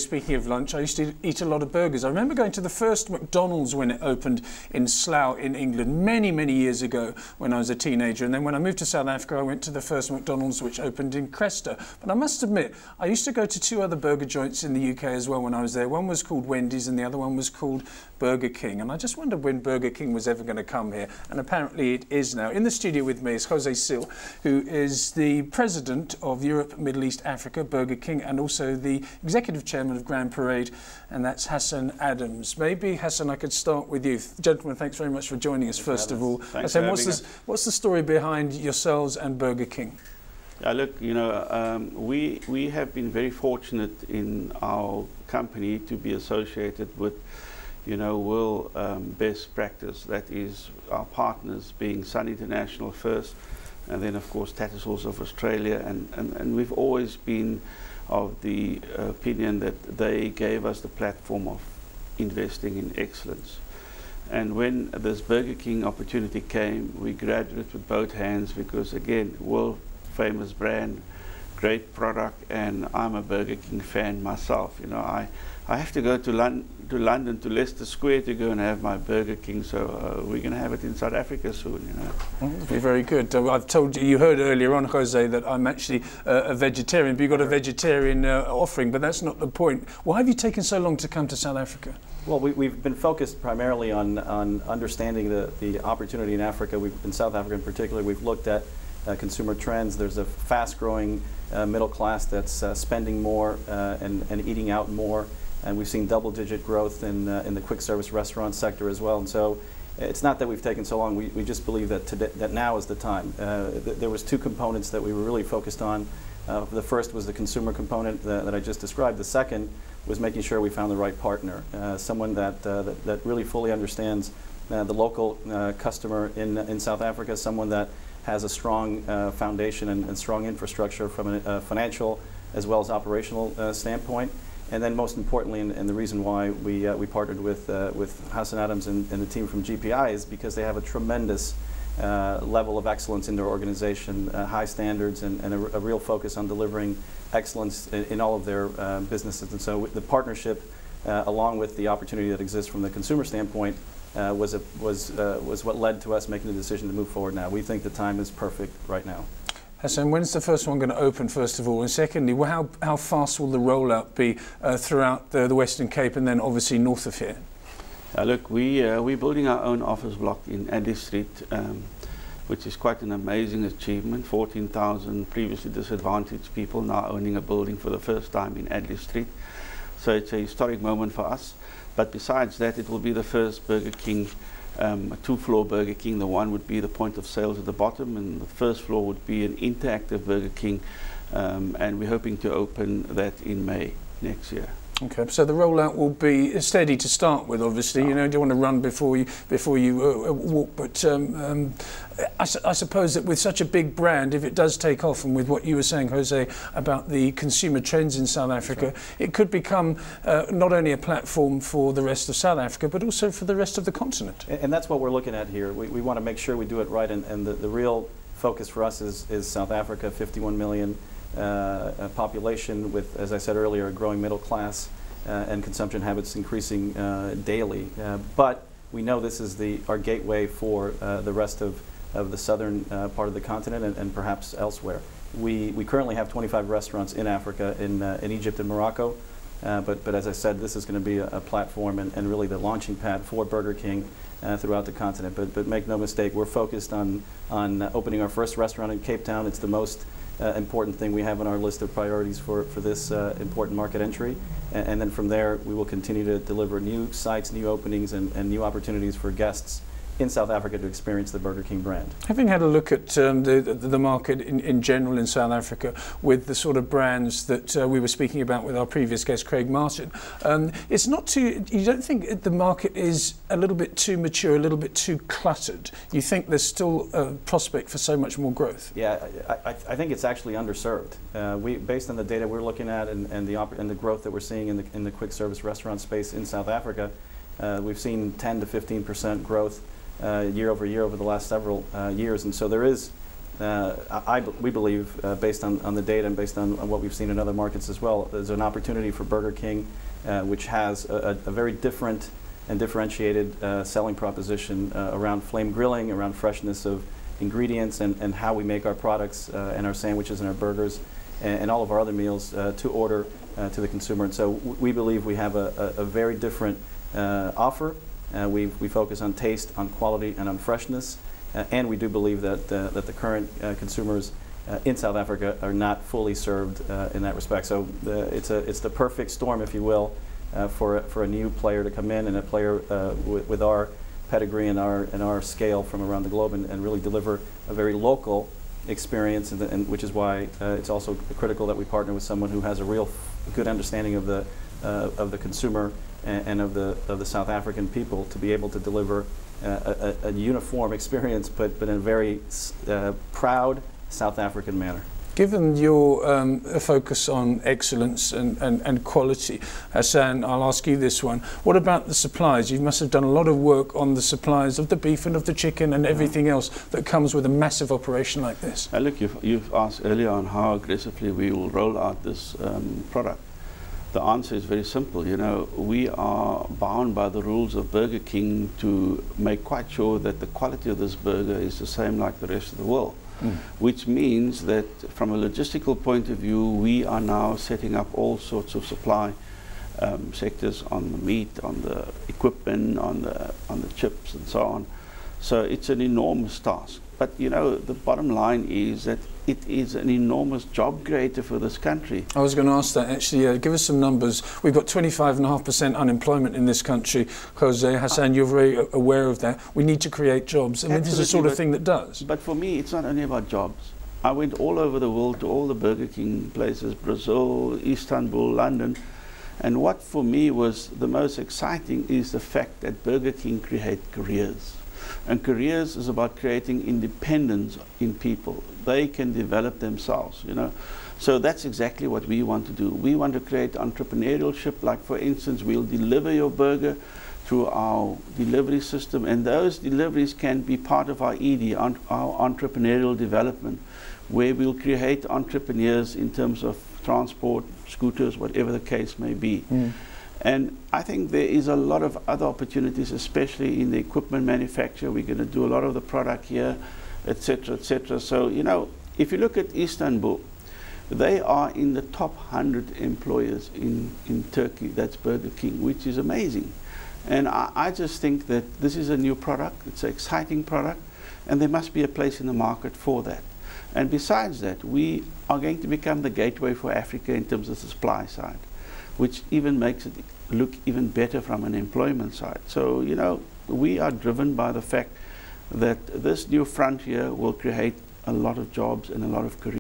Speaking of lunch, I used to eat a lot of burgers. I remember going to the first McDonald's when it opened in Slough in England many, many years ago when I was a teenager. And then when I moved to South Africa, I went to the first McDonald's which opened in Cresta. But I must admit, I used to go to two other burger joints in the UK as well when I was there. One was called Wendy's and the other one was called Burger King. And I just wondered when Burger King was ever going to come here. And apparently it is now. In the studio with me is José Sil, who is the president of Europe, Middle East, Africa, Burger King, and also the executive chairman of Grand Parade, and that's Hassen Adams. Maybe, Hassen, I could start with you. Gentlemen, thanks very much for joining us, first of all. Hassen, what's the story behind yourselves and Burger King? Look, you know, we have been very fortunate in our company to be associated with, you know, world best practice. That is our partners being Sun International first, and then of course Tattersalls of Australia, and we've always been of the opinion that they gave us the platform of investing in excellence. And when this Burger King opportunity came, we grabbed it with both hands because, again, world famous brand, great product, and I'm a Burger King fan myself. You know, I have to go to London, to Leicester Square to go and have my Burger King, so we're going to have it in South Africa soon, you know. Well, that'll be very good. I've told you, you heard earlier on, José, that I'm actually a vegetarian, but you've got a vegetarian offering, but that's not the point. Why have you taken so long to come to South Africa? Well, we've been focused primarily on understanding the opportunity in Africa. In South Africa in particular, we've looked at consumer trends. There's a fast-growing middle class that's spending more and eating out more. And we've seen double-digit growth in the quick-service restaurant sector as well. And so it's not that we've taken so long. We just believe that that now is the time. There was two components that we were really focused on. The first was the consumer component that I just described. The second was making sure we found the right partner, someone that really fully understands the local customer in South Africa, someone that has a strong foundation and strong infrastructure from a financial as well as operational standpoint. And then most importantly, and the reason why we partnered with Hassen Adams and the team from GPI is because they have a tremendous level of excellence in their organization, high standards, and a real focus on delivering excellence in all of their businesses. And so the partnership, along with the opportunity that exists from the consumer standpoint, was what led to us making the decision to move forward now. We think the time is perfect right now. Hassen, when's the first one going to open, first of all? And secondly, how fast will the rollout be throughout the Western Cape and then obviously north of here? Look, we're building our own office block in Adley Street, which is quite an amazing achievement. 14,000 previously disadvantaged people now owning a building for the first time in Adley Street. So it's a historic moment for us. But besides that, it will be the first Burger King, a two-floor Burger King. The one would be the point of sales at the bottom, and the first floor would be an interactive Burger King, and we're hoping to open that in May next year. Okay, so the rollout will be steady to start with, obviously. You know, you don't want to run before you walk. But I suppose that with such a big brand, if it does take off, and with what you were saying, José, about the consumer trends in South Africa, it could become not only a platform for the rest of South Africa, but also for the rest of the continent. And that's what we're looking at here. We want to make sure we do it right, and the real focus for us is South Africa, 51 million. Population with, as I said earlier, a growing middle class and consumption habits increasing daily. But we know this is our gateway for the rest of the southern part of the continent and perhaps elsewhere. We currently have 25 restaurants in Africa, in Egypt and Morocco. But as I said, this is going to be a platform and really the launching pad for Burger King throughout the continent. But make no mistake, we're focused on opening our first restaurant in Cape Town. It's the most important thing we have on our list of priorities for this important market entry. And then from there, we will continue to deliver new sites, new openings, and new opportunities for guests in South Africa to experience the Burger King brand. Having had a look at the market in general in South Africa with the sort of brands that we were speaking about with our previous guest, Craig Martin, it's not too, you don't think the market is a little bit too mature, a little bit too cluttered? You think there's still a prospect for so much more growth? Yeah, I think it's actually underserved. Based on the data we're looking at and the growth that we're seeing in the quick service restaurant space in South Africa, we've seen 10 to 15% growth year over year over the last several years, and so there is we believe, based on the data and based on what we've seen in other markets as well, there's an opportunity for Burger King, which has a very different and differentiated selling proposition around flame grilling, around freshness of ingredients, and how we make our products and our sandwiches and our burgers and all of our other meals to order to the consumer. And so we believe we have a very different offer. We focus on taste, on quality, and on freshness. And we do believe that the current consumers in South Africa are not fully served in that respect. So it's the perfect storm, if you will, for a new player to come in, and a player with our pedigree and our scale from around the globe, and really deliver a very local experience, and which is why it's also critical that we partner with someone who has a real good understanding of the consumer and of the South African people, to be able to deliver a uniform experience, but in a very proud South African manner. Given your focus on excellence and quality, Hassen, I'll ask you this one. What about the supplies? You must have done a lot of work on the supplies of the beef and of the chicken and everything else that comes with a massive operation like this. Look, you've asked earlier on how aggressively we will roll out this product. The answer is very simple. You know, we are bound by the rules of Burger King to make quite sure that the quality of this burger is the same like the rest of the world. Which means that from a logistical point of view, we are now setting up all sorts of supply sectors on the meat, on the equipment, on the chips, and so on. So it's an enormous task. But you know, the bottom line is that it is an enormous job creator for this country. I was going to ask that actually. Give us some numbers. We've got 25.5% unemployment in this country. José, Hassen, you're very aware of that. We need to create jobs. I mean, this is the sort of thing that does. But for me, it's not only about jobs. I went all over the world to all the Burger King places, Brazil, Istanbul, London. And what for me was the most exciting is the fact that Burger King create careers. And careers is about creating independence in people. They can develop themselves, you know. So that's exactly what we want to do. We want to create entrepreneurship. Like, for instance, we'll deliver your burger through our delivery system, and those deliveries can be part of our ED, our entrepreneurial development, where we'll create entrepreneurs in terms of transport, scooters, whatever the case may be. And I think there is a lot of other opportunities, especially in the equipment manufacture. We're going to do a lot of the product here, etc., etc. So, you know, if you look at Istanbul, they are in the top 100 employers in Turkey. That's Burger King, which is amazing. And I just think that this is a new product. It's an exciting product, and there must be a place in the market for that. And besides that, we are going to become the gateway for Africa in terms of the supply side, which even makes it look even better from an employment side. So, you know, we are driven by the fact that this new frontier will create a lot of jobs and a lot of careers.